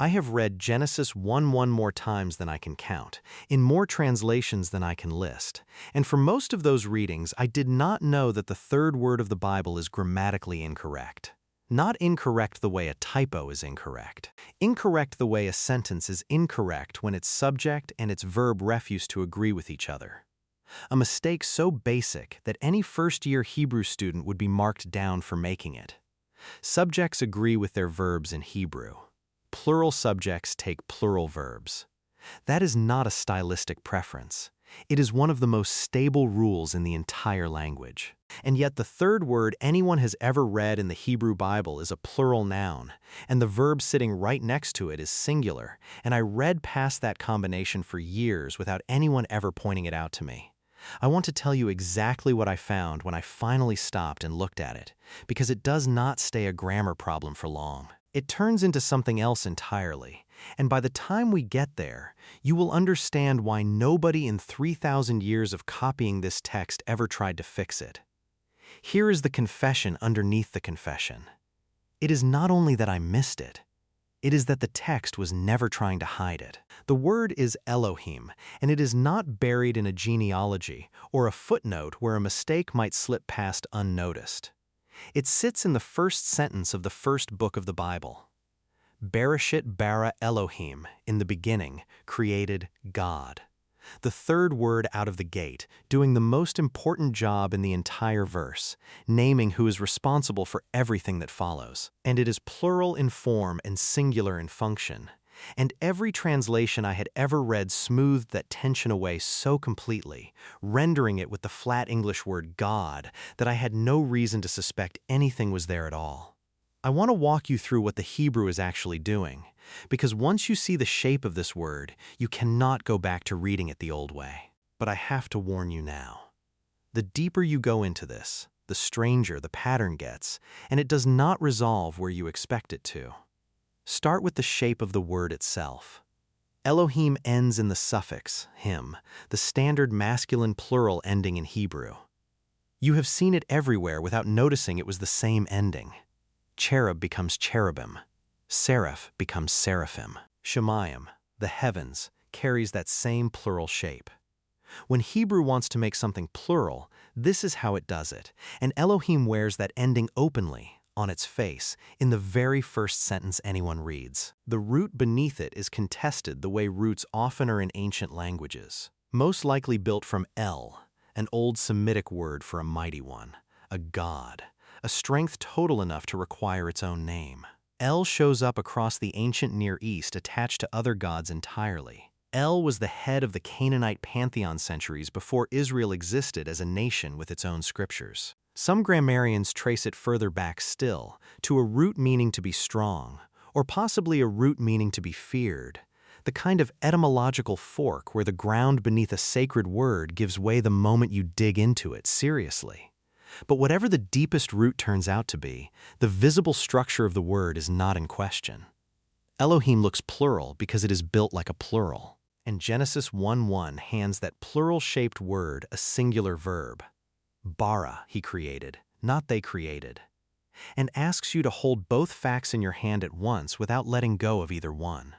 I have read Genesis 1:1 more times than I can count, in more translations than I can list, and for most of those readings I did not know that the third word of the Bible is grammatically incorrect. Not incorrect the way a typo is incorrect. Incorrect the way a sentence is incorrect when its subject and its verb refuse to agree with each other. A mistake so basic that any first-year Hebrew student would be marked down for making it. Subjects agree with their verbs in Hebrew. Plural subjects take plural verbs. That is not a stylistic preference. It is one of the most stable rules in the entire language. And yet the third word anyone has ever read in the Hebrew Bible is a plural noun, and the verb sitting right next to it is singular, and I read past that combination for years without anyone ever pointing it out to me. I want to tell you exactly what I found when I finally stopped and looked at it, because it does not stay a grammar problem for long. It turns into something else entirely, and by the time we get there, you will understand why nobody in 3,000 years of copying this text ever tried to fix it. Here is the confession underneath the confession. It is not only that I missed it, it is that the text was never trying to hide it. The word is Elohim, and it is not buried in a genealogy or a footnote where a mistake might slip past unnoticed. It sits in the first sentence of the first book of the Bible. Bereshit bara Elohim, in the beginning, created God. The third word out of the gate, doing the most important job in the entire verse, naming who is responsible for everything that follows. And it is plural in form and singular in function. And every translation I had ever read smoothed that tension away so completely, rendering it with the flat English word God, that I had no reason to suspect anything was there at all. I want to walk you through what the Hebrew is actually doing, because once you see the shape of this word, you cannot go back to reading it the old way. But I have to warn you now. The deeper you go into this, the stranger the pattern gets, and it does not resolve where you expect it to. Start with the shape of the word itself. Elohim ends in the suffix, him, the standard masculine plural ending in Hebrew. You have seen it everywhere without noticing it was the same ending. Cherub becomes cherubim. Seraph becomes seraphim. Shemayim, the heavens, carries that same plural shape. When Hebrew wants to make something plural, this is how it does it, and Elohim wears that ending openly, on its face, in the very first sentence anyone reads. The root beneath it is contested the way roots often are in ancient languages, most likely built from El, an old Semitic word for a mighty one, a god, a strength total enough to require its own name. El shows up across the ancient Near East attached to other gods entirely. El was the head of the Canaanite pantheon centuries before Israel existed as a nation with its own scriptures. Some grammarians trace it further back still, to a root meaning to be strong, or possibly a root meaning to be feared, the kind of etymological fork where the ground beneath a sacred word gives way the moment you dig into it seriously. But whatever the deepest root turns out to be, the visible structure of the word is not in question. Elohim looks plural because it is built like a plural, and Genesis 1:1 hands that plural-shaped word a singular verb. Bara, he created, not they created, and asks you to hold both facts in your hand at once without letting go of either one.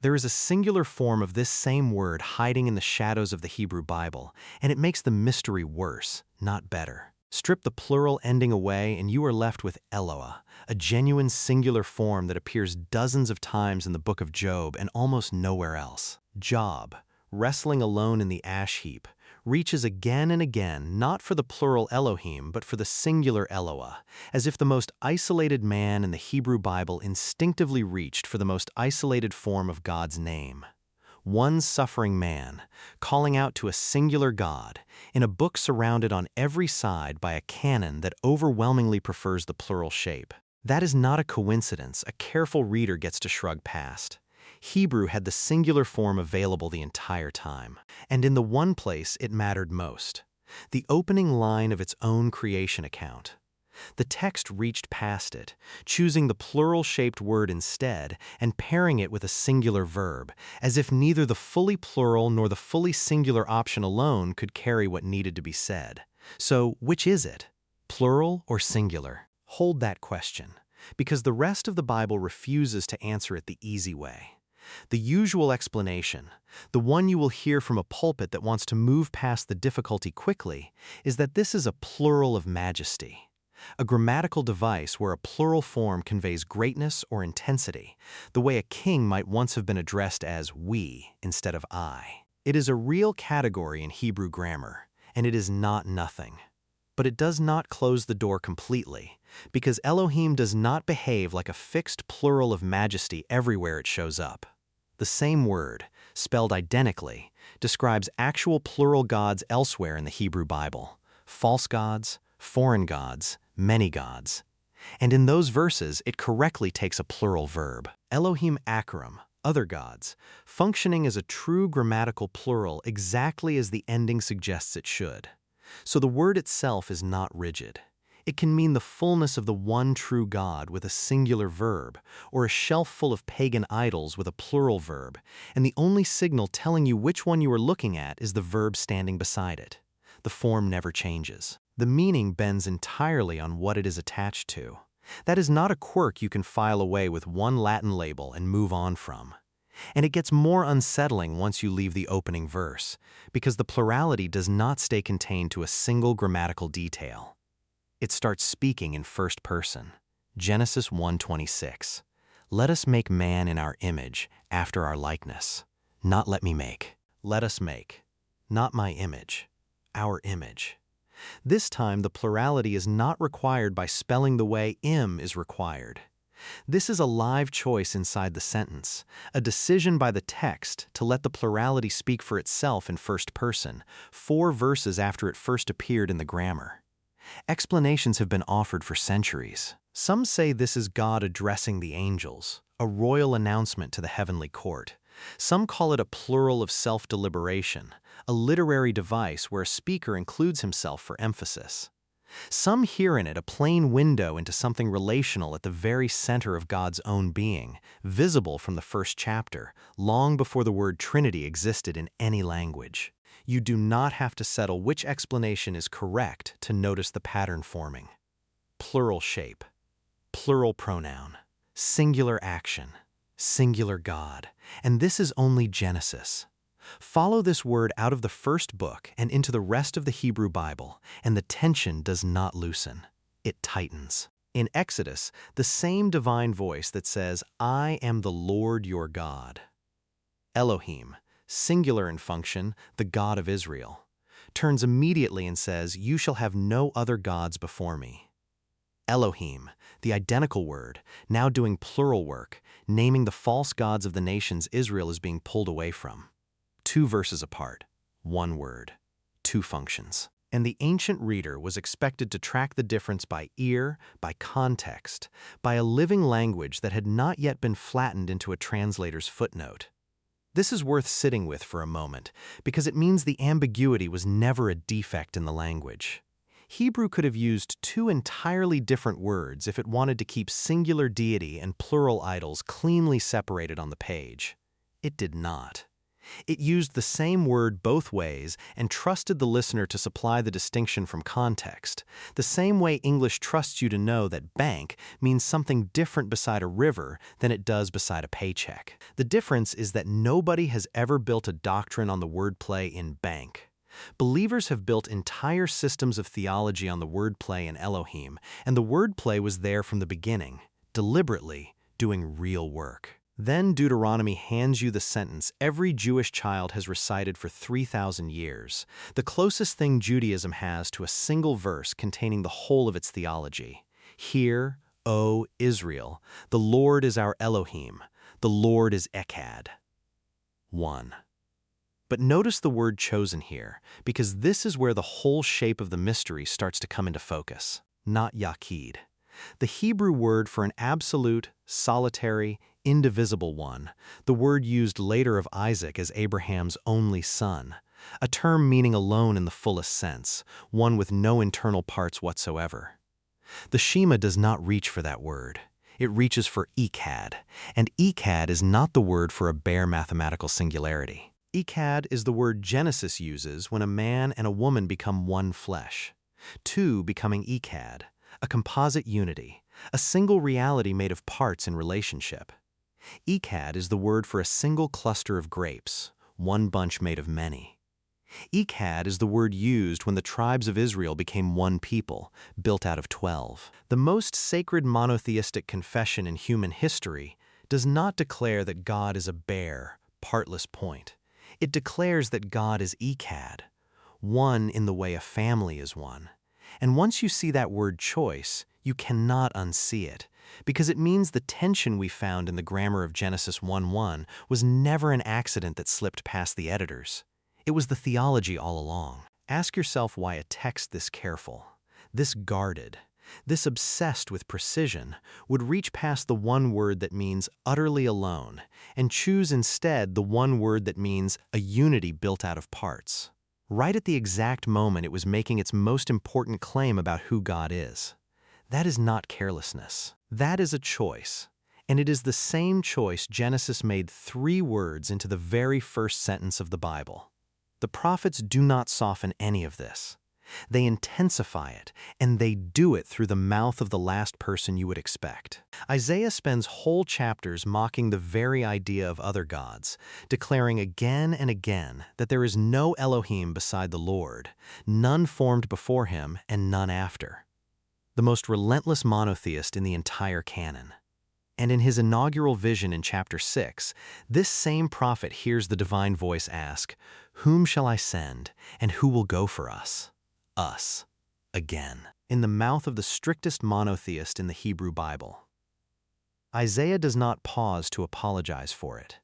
There is a singular form of this same word hiding in the shadows of the Hebrew Bible, and it makes the mystery worse, not better. Strip the plural ending away and you are left with Eloah, a genuine singular form that appears dozens of times in the book of Job and almost nowhere else. Job, wrestling alone in the ash heap, reaches again and again not for the plural Elohim but for the singular Eloah, as if the most isolated man in the Hebrew Bible instinctively reached for the most isolated form of God's name. One suffering man, calling out to a singular God, in a book surrounded on every side by a canon that overwhelmingly prefers the plural shape. That is not a coincidence a careful reader gets to shrug past. Hebrew had the singular form available the entire time, and in the one place it mattered most, the opening line of its own creation account. The text reached past it, choosing the plural-shaped word instead and pairing it with a singular verb, as if neither the fully plural nor the fully singular option alone could carry what needed to be said. So, which is it? Plural or singular? Hold that question, because the rest of the Bible refuses to answer it the easy way. The usual explanation, the one you will hear from a pulpit that wants to move past the difficulty quickly, is that this is a plural of majesty, a grammatical device where a plural form conveys greatness or intensity, the way a king might once have been addressed as we instead of I. It is a real category in Hebrew grammar, and it is not nothing. But it does not close the door completely, because Elohim does not behave like a fixed plural of majesty everywhere it shows up. The same word, spelled identically, describes actual plural gods elsewhere in the Hebrew Bible: false gods, foreign gods, many gods. And in those verses, it correctly takes a plural verb. Elohim Akarim, other gods, functioning as a true grammatical plural exactly as the ending suggests it should. So the word itself is not rigid. It can mean the fullness of the one true God with a singular verb, or a shelf full of pagan idols with a plural verb, and the only signal telling you which one you are looking at is the verb standing beside it. The form never changes. The meaning bends entirely on what it is attached to. That is not a quirk you can file away with one Latin label and move on from. And it gets more unsettling once you leave the opening verse, because the plurality does not stay contained to a single grammatical detail. It starts speaking in first person. Genesis 1:26. Let us make man in our image, after our likeness. Not let me make. Let us make. Not my image. Our image. This time the plurality is not required by spelling the way im is required. This is a live choice inside the sentence, a decision by the text to let the plurality speak for itself in first person, 4 verses after it first appeared in the grammar. Explanations have been offered for centuries. Some say this is God addressing the angels, a royal announcement to the heavenly court. Some call it a plural of self-deliberation, a literary device where a speaker includes himself for emphasis. Some hear in it a plain window into something relational at the very center of God's own being, visible from the first chapter, long before the word Trinity existed in any language. You do not have to settle which explanation is correct to notice the pattern forming. Plural shape, plural pronoun, singular action, singular God, and this is only Genesis. Follow this word out of the first book and into the rest of the Hebrew Bible, and the tension does not loosen. It tightens. In Exodus, the same divine voice that says, I am the Lord your God. Elohim, singular in function, the God of Israel, turns immediately and says, you shall have no other gods before me. Elohim, the identical word, now doing plural work, naming the false gods of the nations Israel is being pulled away from. 2 verses apart, 1 word, 2 functions. And the ancient reader was expected to track the difference by ear, by context, by a living language that had not yet been flattened into a translator's footnote. This is worth sitting with for a moment, because it means the ambiguity was never a defect in the language. Hebrew could have used 2 entirely different words if it wanted to keep singular deity and plural idols cleanly separated on the page. It did not. It used the same word both ways and trusted the listener to supply the distinction from context, the same way English trusts you to know that bank means something different beside a river than it does beside a paycheck. The difference is that nobody has ever built a doctrine on the wordplay in bank. Believers have built entire systems of theology on the wordplay in Elohim, and the wordplay was there from the beginning, deliberately doing real work. Then Deuteronomy hands you the sentence every Jewish child has recited for 3,000 years, the closest thing Judaism has to a single verse containing the whole of its theology. Hear, O Israel, the Lord is our Elohim, the Lord is echad. 1. But notice the word chosen here, because this is where the whole shape of the mystery starts to come into focus, not yachid. The Hebrew word for an absolute, solitary, indivisible one, the word used later of Isaac as Abraham's only son, a term meaning alone in the fullest sense, one with no internal parts whatsoever. The Shema does not reach for that word. It reaches for echad, and echad is not the word for a bare mathematical singularity. Echad is the word Genesis uses when a man and a woman become one flesh. 2 becoming echad, a composite unity, a single reality made of parts in relationship. Echad is the word for a single cluster of grapes, one bunch made of many. Echad is the word used when the tribes of Israel became one people, built out of 12. The most sacred monotheistic confession in human history does not declare that God is a bare, partless point. It declares that God is echad, one in the way a family is one. And once you see that word choice, you cannot unsee it, because it means the tension we found in the grammar of Genesis 1:1 was never an accident that slipped past the editors. It was the theology all along. Ask yourself why a text this careful, this guarded, this obsessed with precision would reach past the one word that means utterly alone and choose instead the one word that means a unity built out of parts. Right at the exact moment it was making its most important claim about who God is. That is not carelessness. That is a choice. And it is the same choice Genesis made 3 words into the very first sentence of the Bible. The prophets do not soften any of this. They intensify it, and they do it through the mouth of the last person you would expect. Isaiah spends whole chapters mocking the very idea of other gods, declaring again and again that there is no Elohim beside the Lord, none formed before him and none after. The most relentless monotheist in the entire canon. And in his inaugural vision in chapter 6, this same prophet hears the divine voice ask, "Whom shall I send, and who will go for us?" Us. Again. In the mouth of the strictest monotheist in the Hebrew Bible. Isaiah does not pause to apologize for it.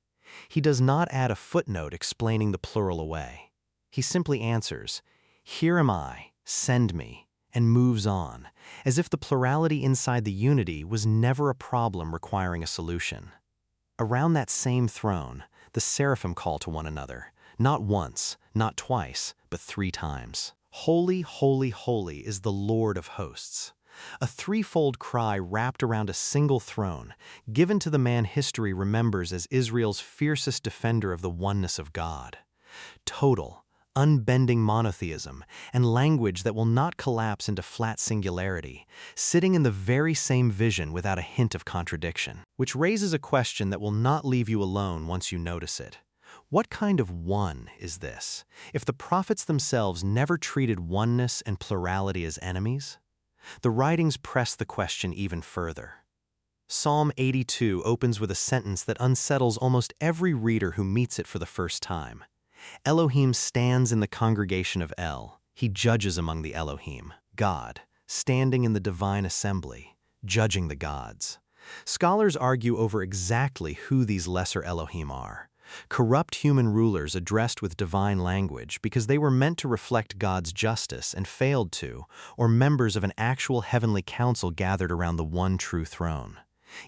He does not add a footnote explaining the plural away. He simply answers, "Here am I, send me," and moves on, as if the plurality inside the unity was never a problem requiring a solution. Around that same throne, the seraphim call to one another, not once, not twice, but 3 times. Holy, holy, holy is the Lord of hosts. A threefold cry wrapped around a single throne, given to the man history remembers as Israel's fiercest defender of the oneness of God. Total, unbending monotheism, and language that will not collapse into flat singularity, sitting in the very same vision without a hint of contradiction. Which raises a question that will not leave you alone once you notice it. What kind of one is this, if the prophets themselves never treated oneness and plurality as enemies? The writings press the question even further. Psalm 82 opens with a sentence that unsettles almost every reader who meets it for the first time. Elohim stands in the congregation of El. He judges among the Elohim. God, standing in the divine assembly, judging the gods. Scholars argue over exactly who these lesser Elohim are. Corrupt human rulers addressed with divine language because they were meant to reflect God's justice and failed to, or members of an actual heavenly council gathered around the one true throne.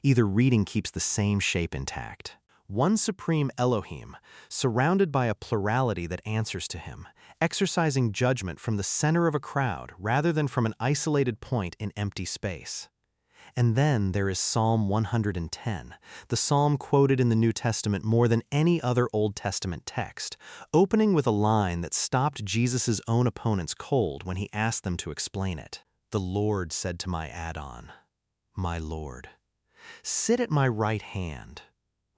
Either reading keeps the same shape intact. One supreme Elohim, surrounded by a plurality that answers to him, exercising judgment from the center of a crowd rather than from an isolated point in empty space. And then there is Psalm 110, the psalm quoted in the New Testament more than any other Old Testament text, opening with a line that stopped Jesus' own opponents cold when he asked them to explain it. "The Lord said to my add-on, my Lord, sit at my right hand."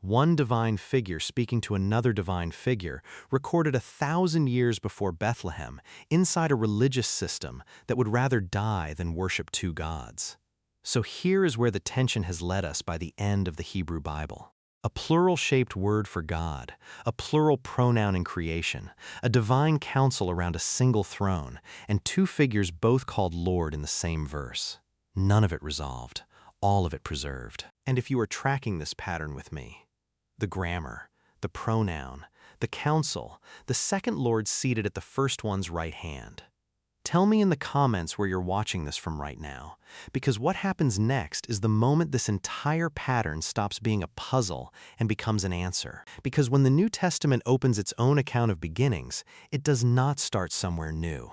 One divine figure speaking to another divine figure, recorded 1,000 years before Bethlehem, inside a religious system that would rather die than worship 2 gods. So here is where the tension has led us by the end of the Hebrew Bible. A plural-shaped word for God, a plural pronoun in creation, a divine council around a single throne, and 2 figures both called Lord in the same verse. None of it resolved, all of it preserved. And if you are tracking this pattern with me, the grammar, the pronoun, the counsel, the second Lord seated at the first one's right hand. Tell me in the comments where you're watching this from right now, because what happens next is the moment this entire pattern stops being a puzzle and becomes an answer. Because when the New Testament opens its own account of beginnings, it does not start somewhere new.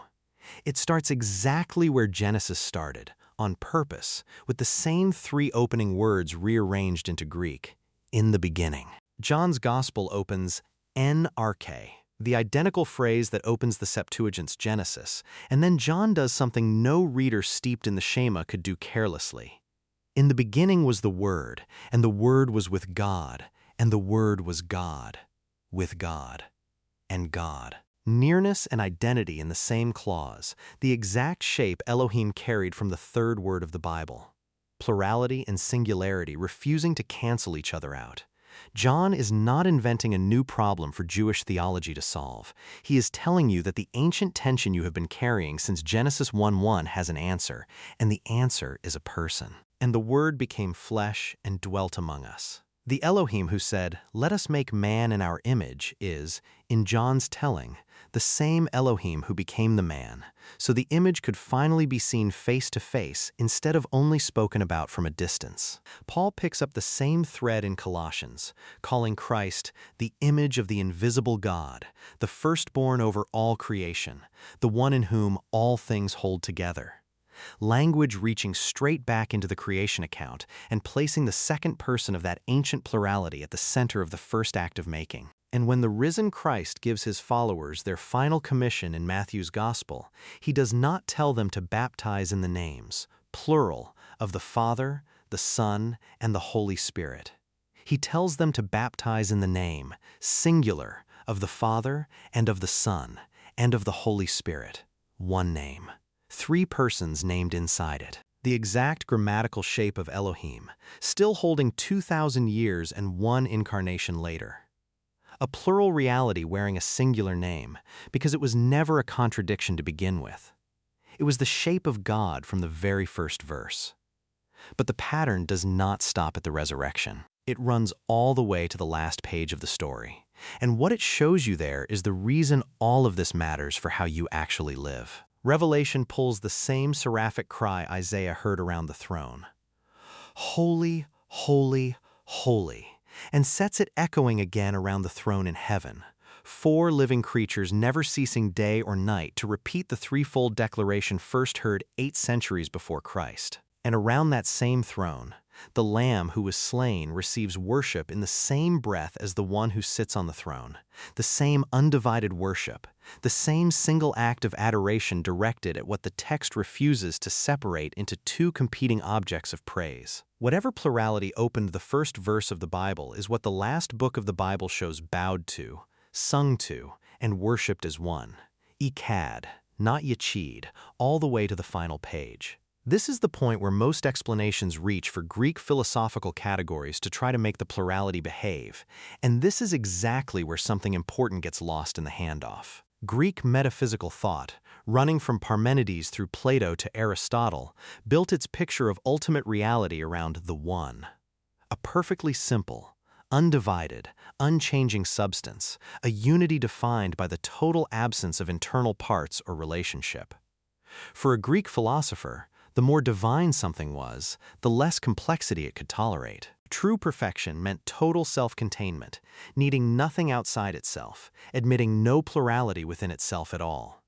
It starts exactly where Genesis started, on purpose, with the same 3 opening words rearranged into Greek. In the beginning. John's Gospel opens en arche, the identical phrase that opens the Septuagint's Genesis, and then John does something no reader steeped in the Shema could do carelessly. In the beginning was the Word, and the Word was with God, and the Word was God, with God, and God. Nearness and identity in the same clause, the exact shape Elohim carried from the third word of the Bible. Plurality and singularity refusing to cancel each other out. John is not inventing a new problem for Jewish theology to solve. He is telling you that the ancient tension you have been carrying since Genesis 1:1 has an answer, and the answer is a person. And the Word became flesh and dwelt among us. The Elohim who said, "Let us make man in our image," is, in John's telling, the same Elohim who became the man, so the image could finally be seen face to face instead of only spoken about from a distance. Paul picks up the same thread in Colossians, calling Christ the image of the invisible God, the firstborn over all creation, the one in whom all things hold together. Language reaching straight back into the creation account and placing the second person of that ancient plurality at the center of the first act of making. And when the risen Christ gives his followers their final commission in Matthew's Gospel, he does not tell them to baptize in the names, plural, of the Father, the Son, and the Holy Spirit. He tells them to baptize in the name, singular, of the Father, and of the Son, and of the Holy Spirit. One name. Three persons named inside it. The exact grammatical shape of Elohim, still holding 2,000 years and one incarnation later. A plural reality wearing a singular name, because it was never a contradiction to begin with. It was the shape of God from the very first verse. But the pattern does not stop at the resurrection. It runs all the way to the last page of the story. And what it shows you there is the reason all of this matters for how you actually live. Revelation pulls the same seraphic cry Isaiah heard around the throne. Holy, holy, holy, and sets it echoing again around the throne in heaven. Four living creatures never ceasing day or night to repeat the threefold declaration first heard 8 centuries before Christ. And around that same throne, the Lamb who was slain receives worship in the same breath as the one who sits on the throne, the same undivided worship, the same single act of adoration directed at what the text refuses to separate into two competing objects of praise. Whatever plurality opened the first verse of the Bible is what the last book of the Bible shows bowed to, sung to, and worshipped as one. Echad, not echad, all the way to the final page. This is the point where most explanations reach for Greek philosophical categories to try to make the plurality behave, and this is exactly where something important gets lost in the handoff. Greek metaphysical thought, running from Parmenides through Plato to Aristotle, built its picture of ultimate reality around the One. A perfectly simple, undivided, unchanging substance, a unity defined by the total absence of internal parts or relationship. For a Greek philosopher, the more divine something was, the less complexity it could tolerate. True perfection meant total self-containment, needing nothing outside itself, admitting no plurality within itself at all.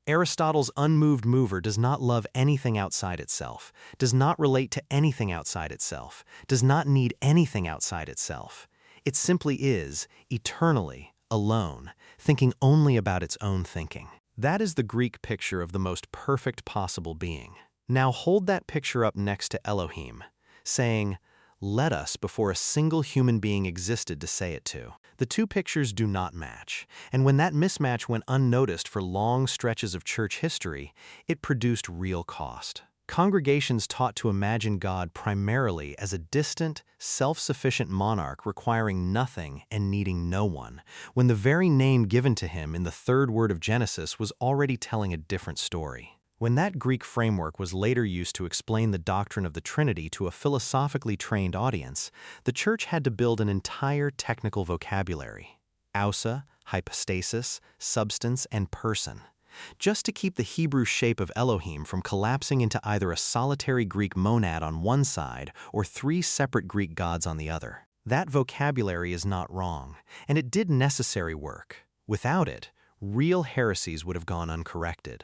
Aristotle's unmoved mover does not love anything outside itself, does not relate to anything outside itself, does not need anything outside itself. It simply is, eternally, alone, thinking only about its own thinking. That is the Greek picture of the most perfect possible being. Now hold that picture up next to Elohim, saying, "Let us," before a single human being existed to say it to. The two pictures do not match, and when that mismatch went unnoticed for long stretches of church history, it produced real cost. Congregations taught to imagine God primarily as a distant, self-sufficient monarch requiring nothing and needing no one, when the very name given to him in the third word of Genesis was already telling a different story. When that Greek framework was later used to explain the doctrine of the Trinity to a philosophically trained audience, the church had to build an entire technical vocabulary: ousa, hypostasis, substance, and person, just to keep the Hebrew shape of Elohim from collapsing into either a solitary Greek monad on one side or 3 separate Greek gods on the other. That vocabulary is not wrong, and it did necessary work. Without it, real heresies would have gone uncorrected.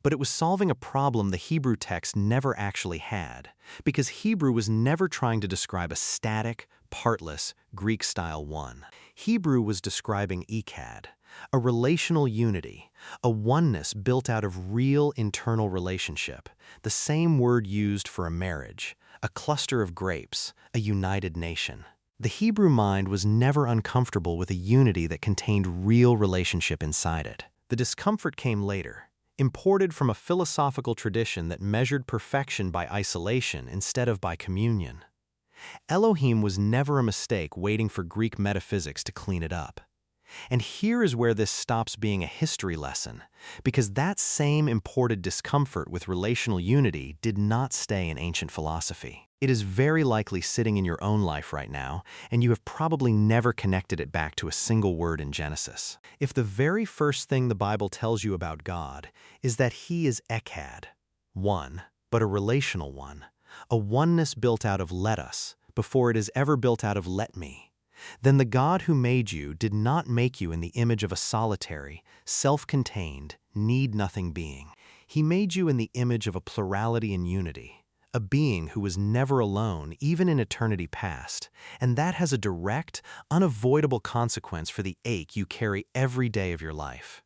But it was solving a problem the Hebrew text never actually had, because Hebrew was never trying to describe a static, partless, Greek-style one. Hebrew was describing echad, a relational unity, a oneness built out of real internal relationship, the same word used for a marriage, a cluster of grapes, a united nation. The Hebrew mind was never uncomfortable with a unity that contained real relationship inside it. The discomfort came later, imported from a philosophical tradition that measured perfection by isolation instead of by communion. Elohim was never a mistake waiting for Greek metaphysics to clean it up. And here is where this stops being a history lesson, because that same imported discomfort with relational unity did not stay in ancient philosophy. It is very likely sitting in your own life right now, and you have probably never connected it back to a single word in Genesis. If the very first thing the Bible tells you about God is that He is echad, one, but a relational one, a oneness built out of let us, before it is ever built out of let me, then the God who made you did not make you in the image of a solitary, self-contained, need-nothing being. He made you in the image of a plurality and unity, a being who was never alone, even in eternity past, and that has a direct, unavoidable consequence for the ache you carry every day of your life.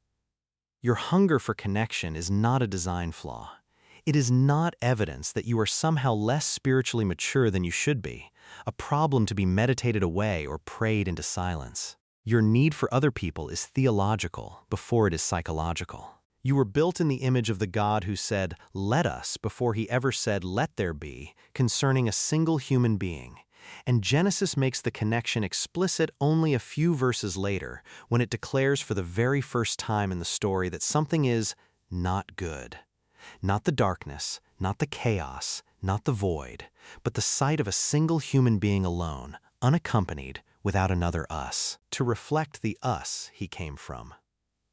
Your hunger for connection is not a design flaw. It is not evidence that you are somehow less spiritually mature than you should be, a problem to be meditated away or prayed into silence. Your need for other people is theological before it is psychological. You were built in the image of the God who said, "Let us," before He ever said, "Let there be," concerning a single human being. And Genesis makes the connection explicit only a few verses later, when it declares for the very first time in the story that something is not good. Not the darkness, not the chaos, not the void, but the sight of a single human being alone, unaccompanied, without another us, to reflect the us he came from.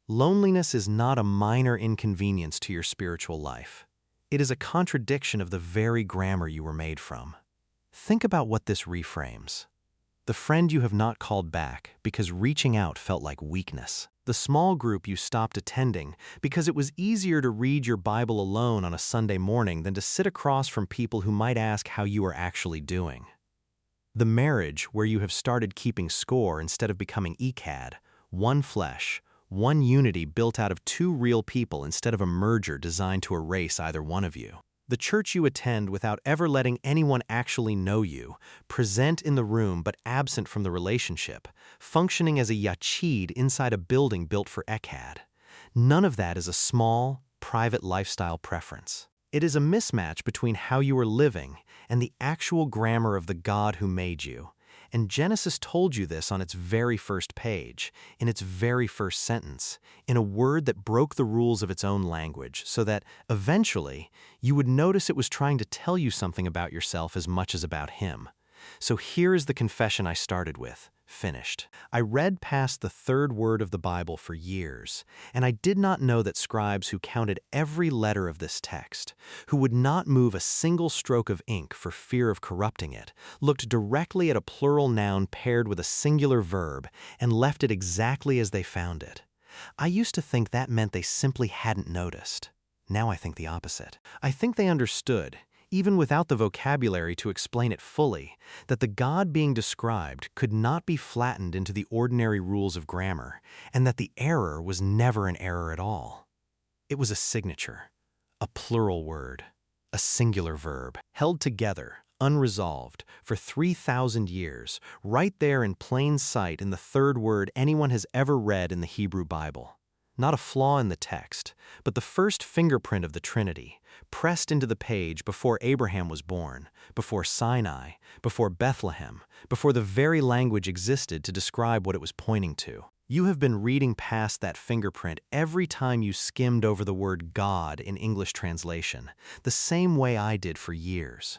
Loneliness is not a minor inconvenience to your spiritual life. It is a contradiction of the very grammar you were made from. Think about what this reframes. The friend you have not called back because reaching out felt like weakness. The small group you stopped attending because it was easier to read your Bible alone on a Sunday morning than to sit across from people who might ask how you are actually doing. The marriage where you have started keeping score instead of becoming echad, one flesh, one unity built out of two real people instead of a merger designed to erase either one of you. The church you attend without ever letting anyone actually know you, present in the room but absent from the relationship, functioning as a echad inside a building built for echad. None of that is a small, private lifestyle preference. It is a mismatch between how you are living and the actual grammar of the God who made you. And Genesis told you this on its very first page, in its very first sentence, in a word that broke the rules of its own language, so that, eventually, you would notice it was trying to tell you something about yourself as much as about Him. So here is the confession I started with, finished. I read past the third word of the Bible for years, and I did not know that scribes who counted every letter of this text, who would not move a single stroke of ink for fear of corrupting it, looked directly at a plural noun paired with a singular verb and left it exactly as they found it. I used to think that meant they simply hadn't noticed. Now I think the opposite. I think they understood, even without the vocabulary to explain it fully, that the God being described could not be flattened into the ordinary rules of grammar, and that the error was never an error at all. It was a signature, a plural word, a singular verb, held together, unresolved, for 3,000 years, right there in plain sight in the third word anyone has ever read in the Hebrew Bible. Not a flaw in the text, but the first fingerprint of the Trinity, pressed into the page before Abraham was born, before Sinai, before Bethlehem, before the very language existed to describe what it was pointing to. You have been reading past that fingerprint every time you skimmed over the word God in English translation, the same way I did for years.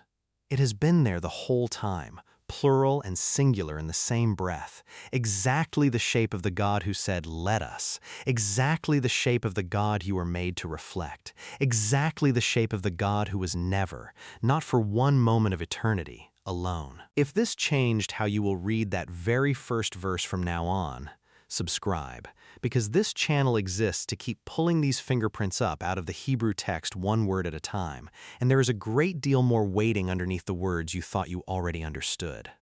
It has been there the whole time, plural and singular in the same breath, exactly the shape of the God who said, "Let us," exactly the shape of the God you were made to reflect, exactly the shape of the God who was never, not for one moment of eternity, alone. If this changed how you will read that very first verse from now on, subscribe, because this channel exists to keep pulling these fingerprints up out of the Hebrew text one word at a time, and there is a great deal more waiting underneath the words you thought you already understood.